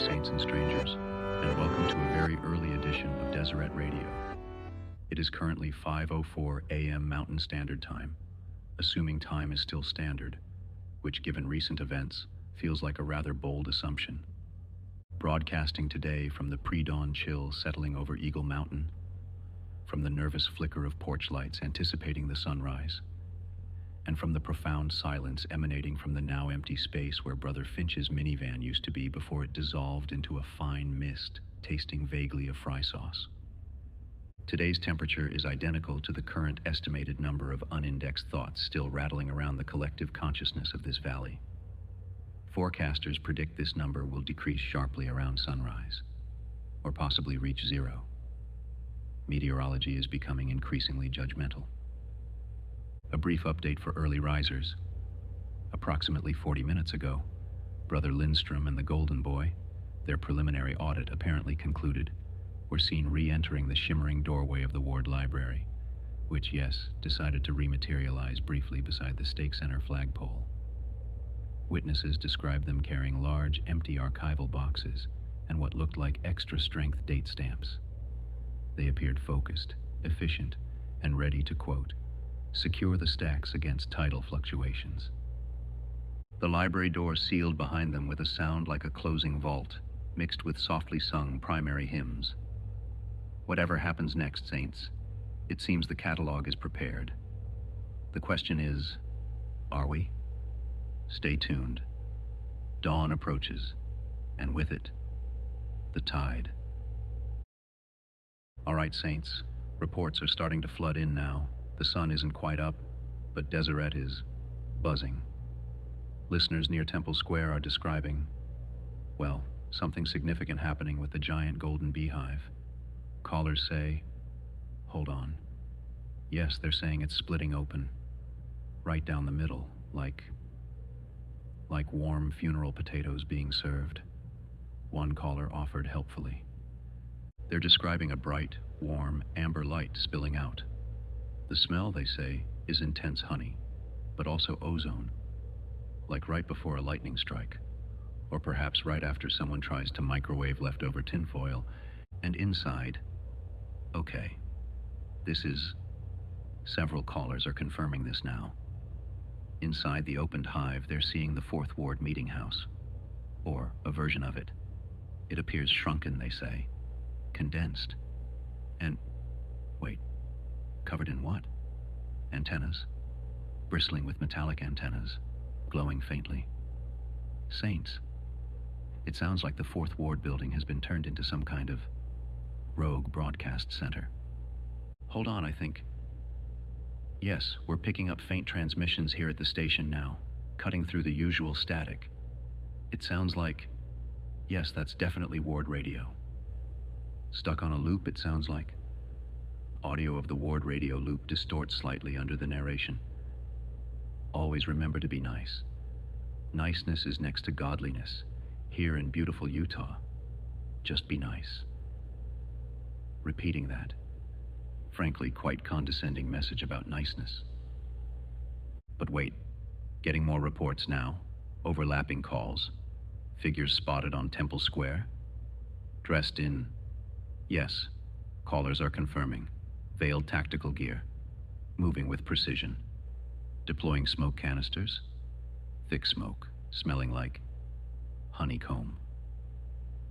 Greetings, saints and strangers, and welcome to a very early edition of Deseret Radio. It is currently 5:04 a.m. Mountain Standard Time, assuming time is still standard, which, given recent events, feels like a rather bold assumption. Broadcasting today from the pre-dawn chill settling over Eagle Mountain, from the nervous flicker of porch lights anticipating the sunrise, and from the profound silence emanating from the now empty space where Brother Finch's minivan used to be before it dissolved into a fine mist tasting vaguely of fry sauce. Today's temperature is identical to the current estimated number of unindexed thoughts still rattling around the collective consciousness of this valley. Forecasters predict this number will decrease sharply around sunrise, or possibly reach zero. Meteorology is becoming increasingly judgmental. A brief update for early risers. Approximately 40 minutes ago, Brother Lindstrom and the Golden Boy, their preliminary audit apparently concluded, were seen re-entering the shimmering doorway of the ward library, which, yes, decided to rematerialize briefly beside the stake center flagpole. Witnesses described them carrying large, empty archival boxes and what looked like extra-strength date stamps. They appeared focused, efficient, and ready to, quote, secure the stacks against tidal fluctuations. The library door sealed behind them with a sound like a closing vault, mixed with softly sung primary hymns. Whatever happens next, saints, it seems the Catalogue is prepared. The question is, are we? Stay tuned. Dawn approaches, and with it, the tide. All right, saints, reports are starting to flood in now. The sun isn't quite up, but Deseret is buzzing. Listeners near Temple Square are describing, well, something significant happening with the giant golden beehive. Callers say, hold on. Yes, they're saying it's splitting open, right down the middle, like warm funeral potatoes being served. One caller offered helpfully. They're describing a bright, warm, amber light spilling out. The smell, they say, is intense honey, but also ozone, like right before a lightning strike, or perhaps right after someone tries to microwave leftover tinfoil, and inside, okay, this is, several callers are confirming this now. Inside the opened hive, they're seeing the Fourth Ward meeting house, or a version of it. It appears shrunken, they say, condensed, and, wait, covered in what? Antennas, bristling with metallic antennas, glowing faintly. Saints, it sounds like the Fourth Ward building has been turned into some kind of rogue broadcast center. Hold on, I think. Yes, we're picking up faint transmissions here at the station now, cutting through the usual static. It sounds like, yes, that's definitely ward radio. Stuck on a loop, it sounds like. Audio of the ward radio loop distorts slightly under the narration. Always remember to be nice. Niceness is next to godliness. Here in beautiful Utah, just be nice. Repeating that, frankly, quite condescending message about niceness. But wait, getting more reports now, overlapping calls, figures spotted on Temple Square, dressed in, yes, callers are confirming, veiled tactical gear, moving with precision, deploying smoke canisters, thick smoke, smelling like honeycomb.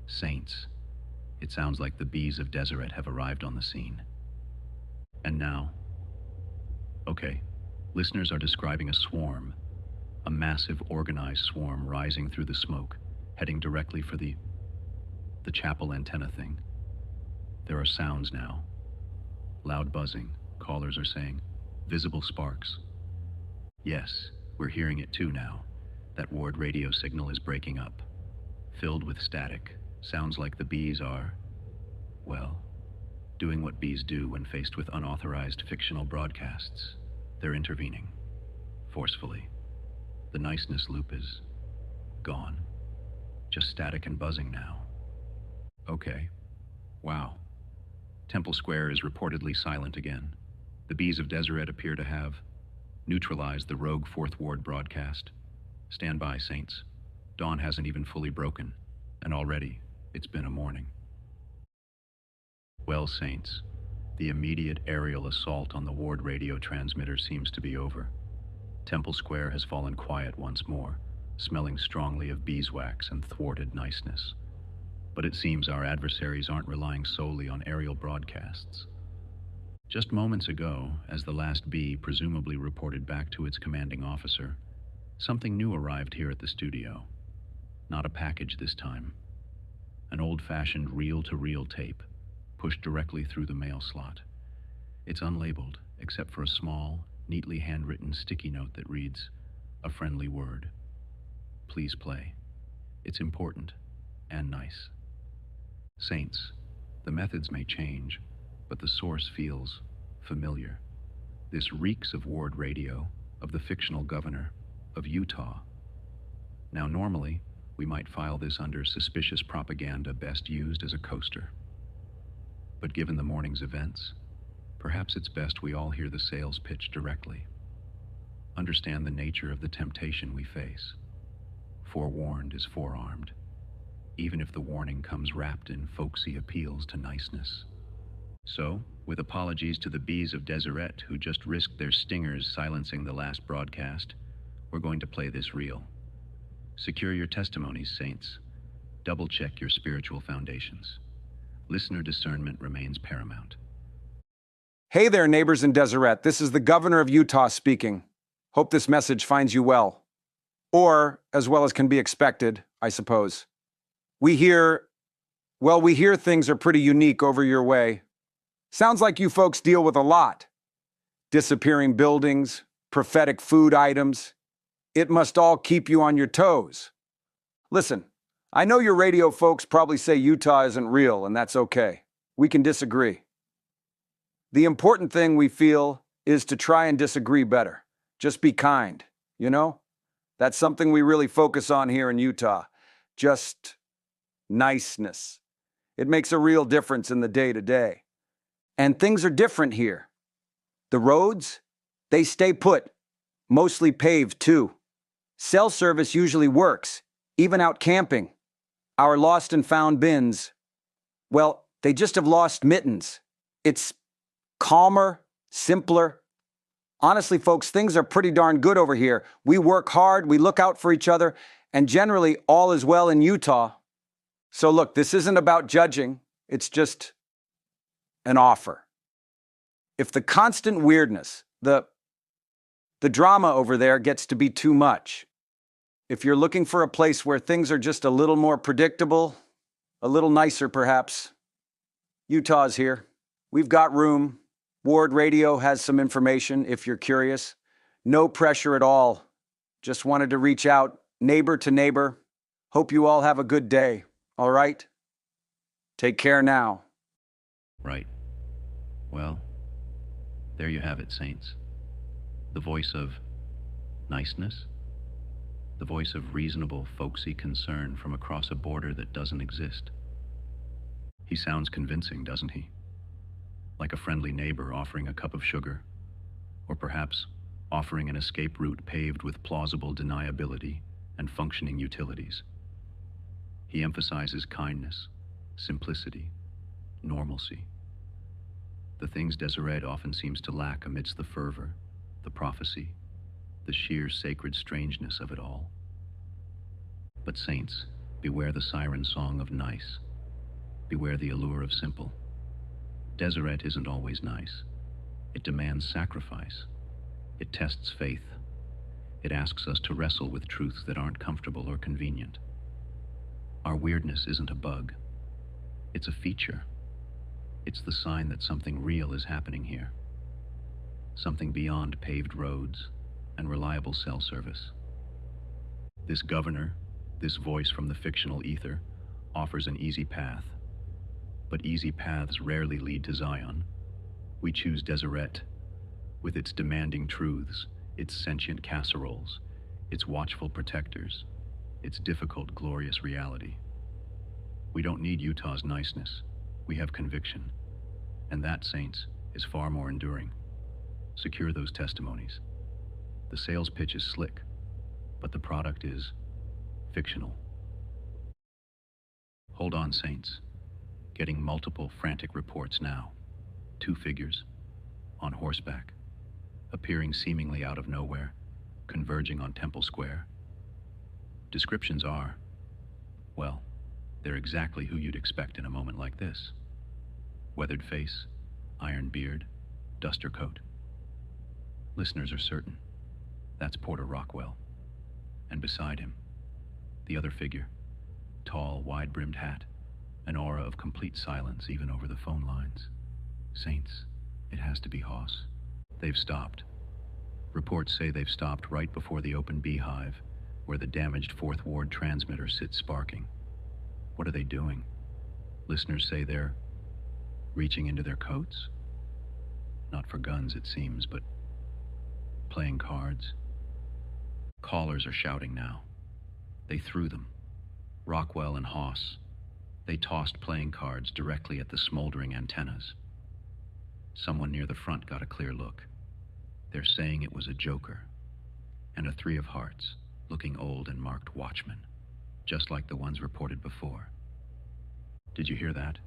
Saints, it sounds like the Bees of Deseret have arrived on the scene. And now, okay, listeners are describing a swarm, a massive organized swarm rising through the smoke, heading directly for the chapel antenna thing. There are sounds now. Loud buzzing, callers are saying, visible sparks. Yes, we're hearing it too now. That ward radio signal is breaking up, filled with static. Sounds like the bees are, well, doing what bees do when faced with unauthorized fictional broadcasts. They're intervening, forcefully. The niceness loop is gone. Just static and buzzing now. Okay. Wow. Temple Square is reportedly silent again. The Bees of Deseret appear to have neutralized the rogue Fourth Ward broadcast. Stand by, saints. Dawn hasn't even fully broken. And already, it's been a morning. Well, Saints, the immediate aerial assault on the ward radio transmitter seems to be over. Temple Square has fallen quiet once more, smelling strongly of beeswax and thwarted niceness. But it seems our adversaries aren't relying solely on aerial broadcasts. Just moments ago, as the last bee presumably reported back to its commanding officer, something new arrived here at the studio. Not a package this time. An old-fashioned reel-to-reel tape, pushed directly through the mail slot. It's unlabeled, except for a small, neatly handwritten sticky note that reads, "A friendly word. Please play. It's important and nice." Saints, the methods may change, but the source feels familiar. This reeks of ward radio, of the fictional governor, of Utah. Now normally, we might file this under suspicious propaganda best used as a coaster. But given the morning's events, perhaps it's best we all hear the sales pitch directly. Understand the nature of the temptation we face. Forewarned is forearmed, even if the warning comes wrapped in folksy appeals to niceness. So, with apologies to the Bees of Deseret who just risked their stingers silencing the last broadcast, we're going to play this reel. Secure your testimonies, Saints. Double-check your spiritual foundations. Listener discernment remains paramount. Hey there, neighbors in Deseret. This is the governor of Utah speaking. Hope this message finds you well. Or, as well as can be expected, I suppose. We hear things are pretty unique over your way. Sounds like you folks deal with a lot. Disappearing buildings, prophetic food items. It must all keep you on your toes. Listen, I know your radio folks probably say Utah isn't real, and that's okay. We can disagree. The important thing we feel is to try and disagree better. Just be kind, you know? That's something we really focus on here in Utah. Just niceness. It makes a real difference in the day-to-day. And things are different here. The roads, they stay put. Mostly paved, too. Cell service usually works, even out camping. Our lost and found bins, well, they just have lost mittens. It's calmer, simpler. Honestly, folks, things are pretty darn good over here. We work hard, we look out for each other, and generally all is well in Utah. So look, this isn't about judging, it's just an offer. If the constant weirdness, the drama over there gets to be too much, if you're looking for a place where things are just a little more predictable, a little nicer perhaps, Utah's here. We've got room. Ward Radio has some information if you're curious. No pressure at all. Just wanted to reach out, neighbor to neighbor. Hope you all have a good day, all right? Take care now. Right. Well, there you have it, Saints. The voice of niceness. The voice of reasonable, folksy concern from across a border that doesn't exist. He sounds convincing, doesn't he? Like a friendly neighbor offering a cup of sugar, or perhaps offering an escape route paved with plausible deniability and functioning utilities. He emphasizes kindness, simplicity, normalcy. The things Deseret often seems to lack amidst the fervor, the prophecy, the sheer sacred strangeness of it all. But Saints, beware the siren song of nice. Beware the allure of simple. Deseret isn't always nice. It demands sacrifice. It tests faith. It asks us to wrestle with truths that aren't comfortable or convenient. Our weirdness isn't a bug. It's a feature. It's the sign that something real is happening here. Something beyond paved roads and reliable cell service. This governor, this voice from the fictional ether, offers an easy path. But easy paths rarely lead to Zion. We choose Deseret, with its demanding truths, its sentient casseroles, its watchful protectors, its difficult, glorious reality. We don't need Utah's niceness. We have conviction. And that, Saints, is far more enduring. Secure those testimonies. The sales pitch is slick, but the product is fictional. Hold on, Saints. Getting multiple frantic reports now. 2 figures, on horseback, appearing seemingly out of nowhere, converging on Temple Square. Descriptions are, well, they're exactly who you'd expect in a moment like this. Weathered face, iron beard, duster coat. Listeners are certain that's Porter Rockwell. And beside him, the other figure, tall, wide-brimmed hat, an aura of complete silence even over the phone lines. Saints, it has to be Hoss. They've stopped. Reports say they've stopped right before the open beehive, where the damaged 4th Ward transmitter sits sparking. What are they doing? Listeners say they're reaching into their coats? Not for guns, it seems, but playing cards. Callers are shouting now. They threw them. Rockwell and Hoss. They tossed playing cards directly at the smoldering antennas. Someone near the front got a clear look. They're saying it was a joker, and a 3 of hearts, looking old and marked watchman, just like the ones reported before. Did you hear that?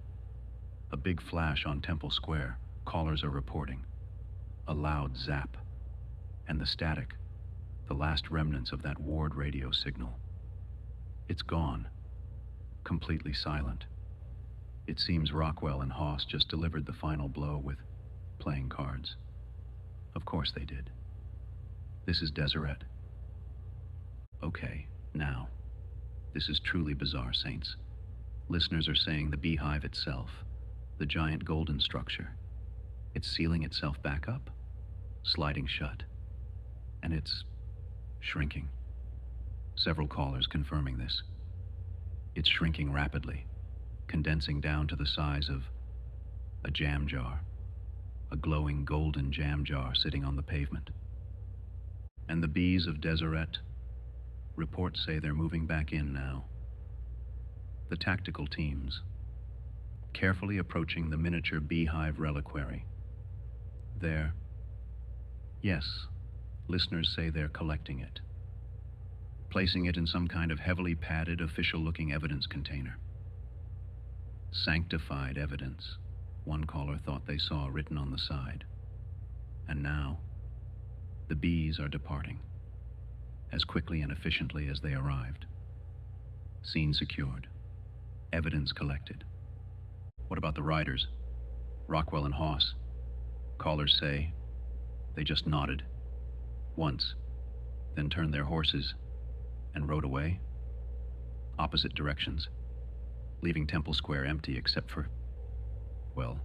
A big flash on Temple Square, callers are reporting. A loud zap, and the static, the last remnants of that ward radio signal. It's gone, completely silent. It seems Rockwell and Hoss just delivered the final blow with playing cards. Of course they did. This is Deseret. Okay, now, this is truly bizarre, Saints. Listeners are saying the beehive itself, the giant golden structure, it's sealing itself back up, sliding shut, and it's shrinking. Several callers confirming this. It's shrinking rapidly, condensing down to the size of a jam jar, a glowing golden jam jar sitting on the pavement. And the Bees of Deseret, reports say they're moving back in now. The tactical teams, carefully approaching the miniature beehive reliquary. Yes, listeners say they're collecting it, placing it in some kind of heavily padded, official-looking evidence container. Sanctified evidence, one caller thought they saw written on the side. And now, the bees are departing, as quickly and efficiently as they arrived. Scene secured, evidence collected. What about the riders? Rockwell and Hoss. Callers say they just nodded, once, then turned their horses and rode away, opposite directions, leaving Temple Square empty except for, well,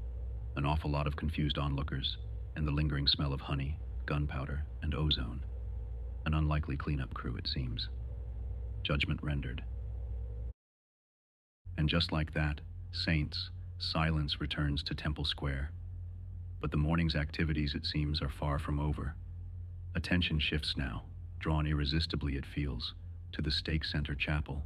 an awful lot of confused onlookers and the lingering smell of honey, gunpowder, and ozone. An unlikely cleanup crew, it seems. Judgment rendered. And just like that, Saints, silence returns to Temple Square. But the morning's activities, it seems, are far from over. Attention shifts now, drawn irresistibly, it feels, to the Stake Center Chapel.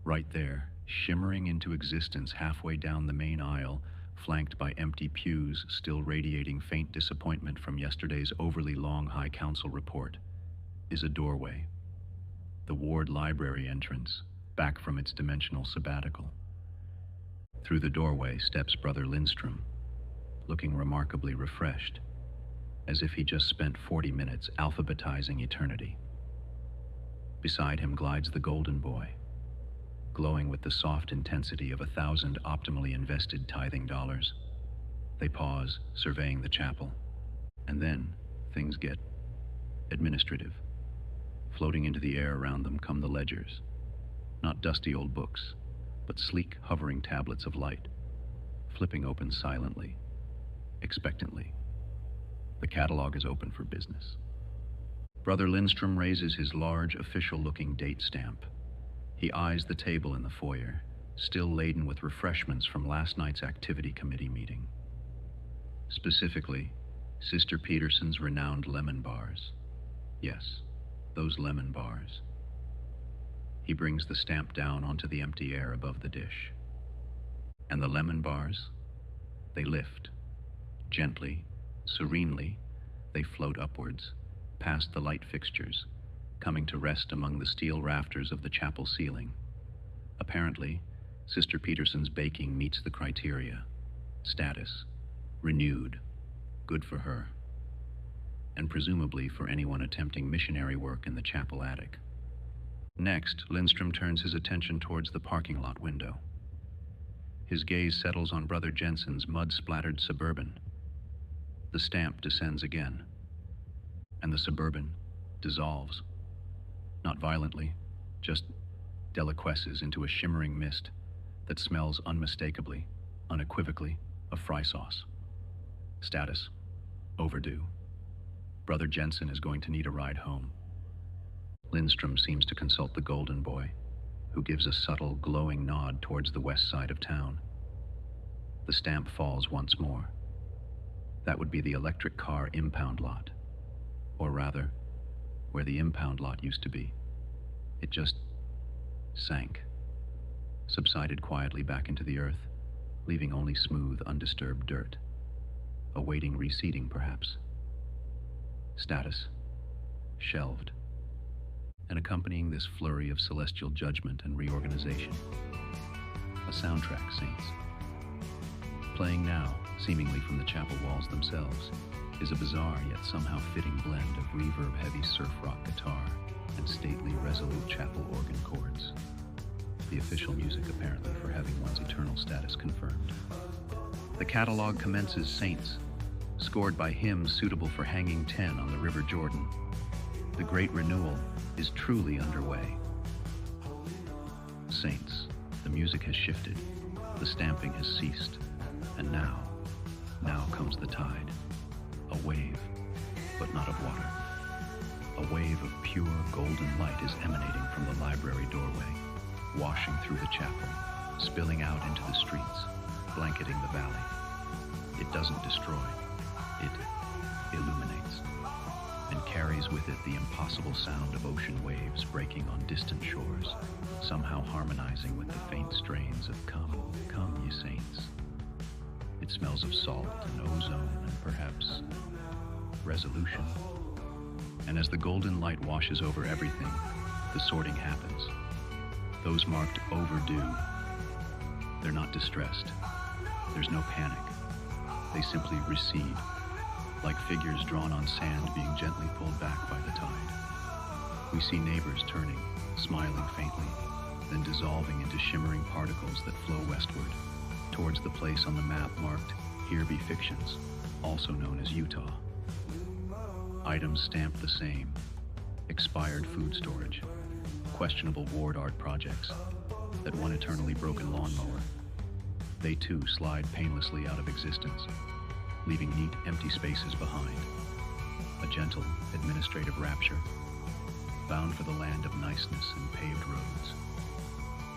Right there, shimmering into existence halfway down the main aisle, flanked by empty pews still radiating faint disappointment from yesterday's overly long High Council report, is a doorway. The ward library entrance, back from its dimensional sabbatical. Through the doorway steps Brother Lindstrom, looking remarkably refreshed, as if he just spent 40 minutes alphabetizing eternity. Beside him glides the Golden Boy, glowing with the soft intensity of 1,000 optimally invested tithing dollars. They pause, surveying the chapel, and then things get administrative. Floating into the air around them come the ledgers, not dusty old books, but sleek, hovering tablets of light, flipping open silently, expectantly. The Catalogue is open for business. Brother Lindstrom raises his large, official-looking date stamp. He eyes the table in the foyer, still laden with refreshments from last night's activity committee meeting. Specifically, Sister Peterson's renowned lemon bars. Yes, those lemon bars. He brings the stamp down onto the empty air above the dish. And the lemon bars, they lift. Gently, serenely, they float upwards, past the light fixtures, coming to rest among the steel rafters of the chapel ceiling. Apparently, Sister Peterson's baking meets the criteria. Status, renewed, good for her, and presumably for anyone attempting missionary work in the chapel attic. Next, Lindstrom turns his attention towards the parking lot window. His gaze settles on Brother Jensen's mud-splattered Suburban. The stamp descends again, and the Suburban dissolves. Not violently, just deliquesces into a shimmering mist that smells unmistakably, unequivocally, of fry sauce. Status, overdue. Brother Jensen is going to need a ride home. Lindstrom seems to consult the golden boy, who gives a subtle, glowing nod towards the west side of town. The stamp falls once more. That would be the electric car impound lot. Or rather, where the impound lot used to be. It just sank, subsided quietly back into the earth, leaving only smooth, undisturbed dirt. Awaiting reseeding, perhaps. Status, shelved. And accompanying this flurry of celestial judgment and reorganization, a soundtrack, saints. Playing now, seemingly from the chapel walls themselves, is a bizarre yet somehow fitting blend of reverb-heavy surf rock guitar and stately, resolute chapel organ chords. The official music, apparently, for having one's eternal status confirmed. The Catalogue commences Saints, scored by hymns suitable for hanging 10 on the River Jordan. The Great Renewal is truly underway. Saints, the music has shifted, the stamping has ceased, and now comes the tide. A wave, but not of water. A wave of pure golden light is emanating from the library doorway, washing through the chapel, spilling out into the streets, blanketing the valley. It doesn't destroy, it illuminates, and carries with it the impossible sound of ocean waves breaking on distant shores, somehow harmonizing with the faint strains of "Come, come, ye saints." It smells of salt and ozone and perhaps resolution. And as the golden light washes over everything, the sorting happens. Those marked overdue, they're not distressed. There's no panic. They simply recede, like figures drawn on sand being gently pulled back by the tide. We see neighbors turning, smiling faintly, then dissolving into shimmering particles that flow westward, towards the place on the map marked "Here Be Fictions," also known as Utah. Items stamped the same: expired food storage, questionable ward art projects, that one eternally broken lawnmower. They too slide painlessly out of existence, leaving neat, empty spaces behind. A gentle, administrative rapture, bound for the land of niceness and paved roads.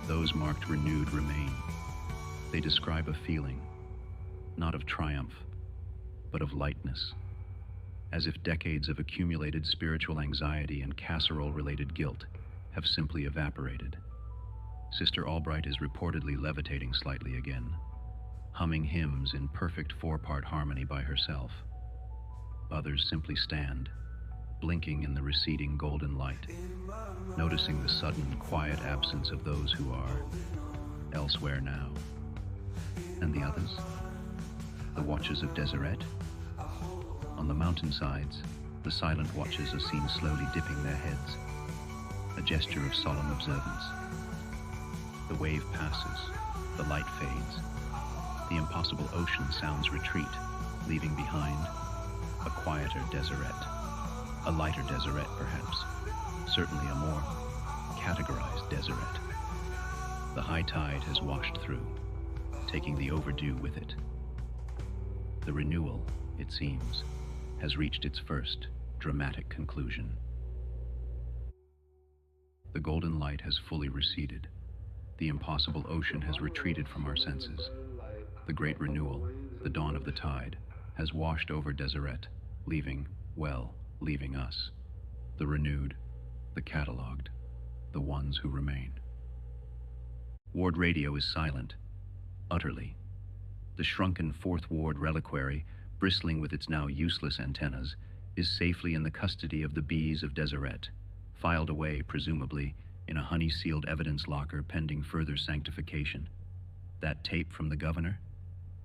Those marked renewed remain. They describe a feeling, not of triumph, but of lightness, as if decades of accumulated spiritual anxiety and casserole-related guilt have simply evaporated. Sister Albright is reportedly levitating slightly again, humming hymns in perfect four-part harmony by herself. Others simply stand, blinking in the receding golden light, noticing the sudden, quiet absence of those who are elsewhere now. And the others? The watches of Deseret? On the mountainsides, the silent watches are seen slowly dipping their heads, a gesture of solemn observance. The wave passes, the light fades. The impossible ocean sounds retreat, leaving behind a quieter Deseret, a lighter Deseret perhaps, certainly a more categorized Deseret. The high tide has washed through, taking the overdue with it. The renewal, it seems, has reached its first dramatic conclusion. The golden light has fully receded. The impossible ocean has retreated from our senses. The great renewal, the dawn of the tide, has washed over Deseret, leaving us, the renewed, the catalogued, the ones who remain. Ward radio is silent, utterly. The shrunken Fourth Ward reliquary, bristling with its now useless antennas, is safely in the custody of the Bees of Deseret, filed away, presumably, in a honey-sealed evidence locker pending further sanctification. That tape from the governor,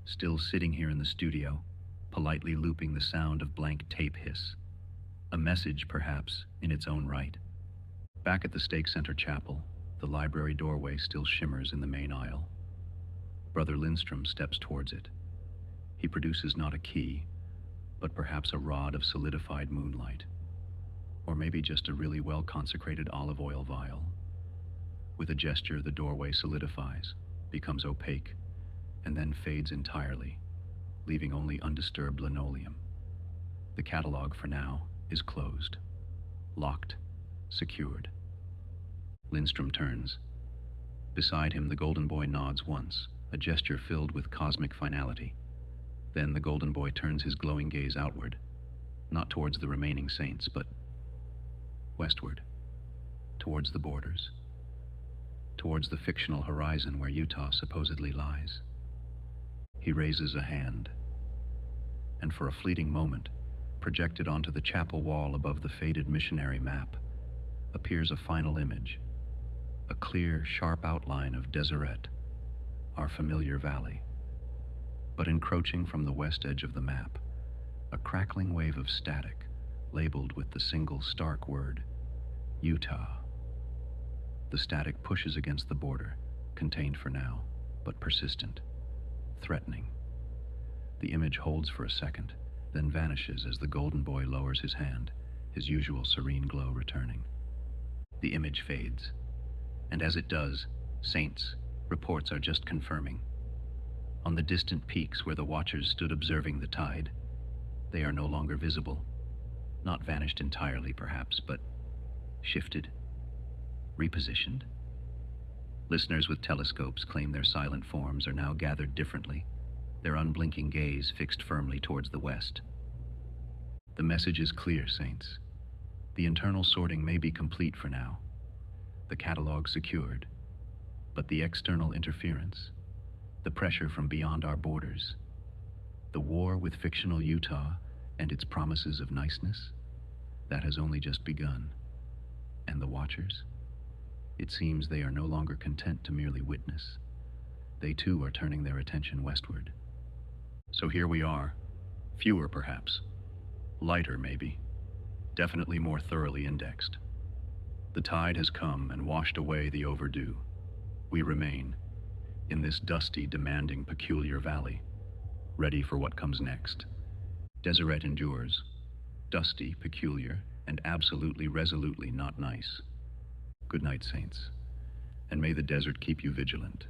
still sitting here in the studio, politely looping the sound of blank tape hiss. A message, perhaps, in its own right. Back at the Stake Center Chapel, the library doorway still shimmers in the main aisle. Brother Lindstrom steps towards it. He produces not a key, but perhaps a rod of solidified moonlight. Or maybe just a really well-consecrated olive oil vial. With a gesture, the doorway solidifies, becomes opaque, and then fades entirely, leaving only undisturbed linoleum. The catalog, for now, is closed, locked, secured. Lindstrom turns. Beside him, the Golden Boy nods once, a gesture filled with cosmic finality. Then the Golden Boy turns his glowing gaze outward, not towards the remaining saints, but westward, towards the borders, towards the fictional horizon where Utah supposedly lies. He raises a hand, and for a fleeting moment, projected onto the chapel wall above the faded missionary map, appears a final image, a clear, sharp outline of Deseret, our familiar valley. But encroaching from the west edge of the map, a crackling wave of static, labeled with the single stark word, Utah. The static pushes against the border, contained for now, but persistent, threatening. The image holds for a second, then vanishes as the Golden Boy lowers his hand, his usual serene glow returning. The image fades, and as it does, saints, reports are just confirming. On the distant peaks where the watchers stood observing the tide, they are no longer visible. Not vanished entirely, perhaps, but shifted, repositioned. Listeners with telescopes claim their silent forms are now gathered differently, their unblinking gaze fixed firmly towards the west. The message is clear, saints. The internal sorting may be complete for now, the catalog secured, but the external interference, the pressure from beyond our borders, the war with fictional Utah and its promises of niceness, that has only just begun. And the watchers? It seems they are no longer content to merely witness. They too are turning their attention westward. So here we are, fewer perhaps, lighter maybe, definitely more thoroughly indexed. The tide has come and washed away the overdue. We remain, in this dusty, demanding, peculiar valley, ready for what comes next. Deseret endures, dusty, peculiar, and absolutely, resolutely not nice. Good night, saints, and may the desert keep you vigilant.